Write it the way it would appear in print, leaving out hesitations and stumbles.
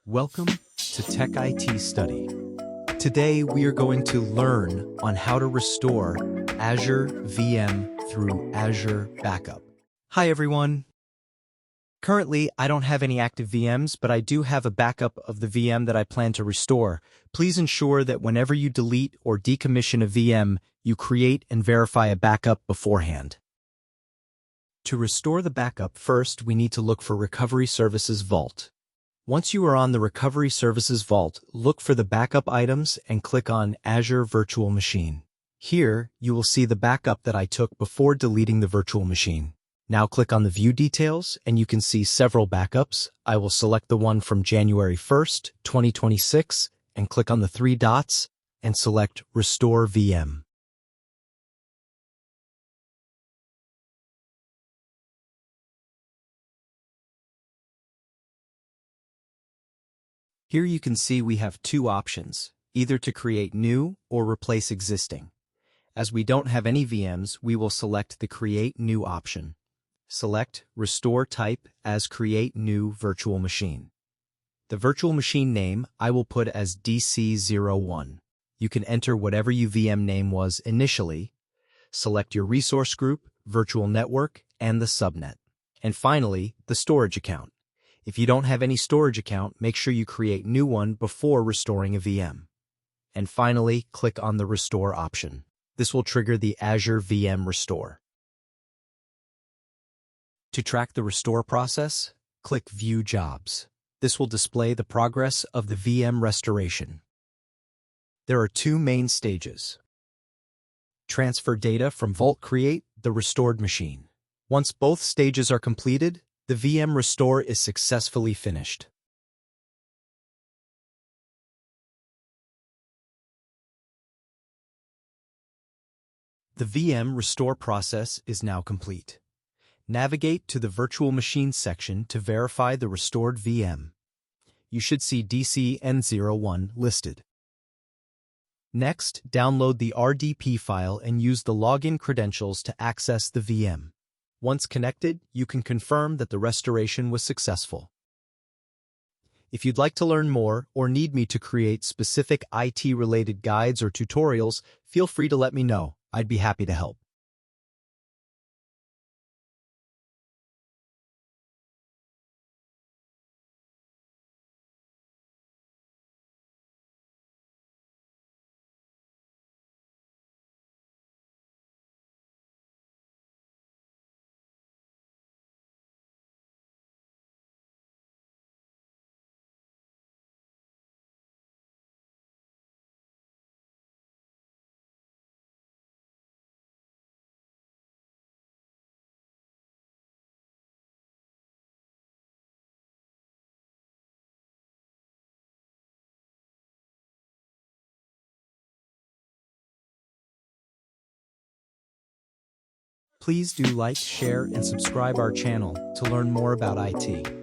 Welcome to Tech IT Study. Today we are going to learn on how to restore Azure VM through Azure Backup. Hi everyone. Currently, I don't have any active VMs, but I do have a backup of the VM that I plan to restore. Please ensure that whenever you delete or decommission a VM, you create and verify a backup beforehand. To restore the backup, first we need to look for Recovery Services Vault. Once you are on the Recovery Services Vault, look for the backup items and click on Azure Virtual Machine. Here, you will see the backup that I took before deleting the virtual machine. Now click on the View Details and you can see several backups. I will select the one from January 1st, 2026 and click on the three dots and select Restore VM. Here you can see we have two options, either to create new or replace existing. As we don't have any VMs, we will select the Create New option. Select Restore Type as Create New Virtual Machine. The virtual machine name I will put as DC01. You can enter whatever your VM name was initially. Select your resource group, virtual network, and the subnet. And finally, the storage account. If you don't have any storage account, make sure you create new one before restoring a VM. And finally, click on the Restore option. This will trigger the Azure VM Restore. To track the restore process, click View Jobs. This will display the progress of the VM restoration. There are two main stages. Transfer data from Vault, create the restored machine. Once both stages are completed, the VM restore is successfully finished. The VM restore process is now complete. Navigate to the Virtual Machine section to verify the restored VM. You should see DCN01 listed. Next, download the RDP file and use the login credentials to access the VM. Once connected, you can confirm that the restoration was successful. If you'd like to learn more or need me to create specific IT-related guides or tutorials, feel free to let me know. I'd be happy to help. Please do like, share, and subscribe our channel to learn more about IT.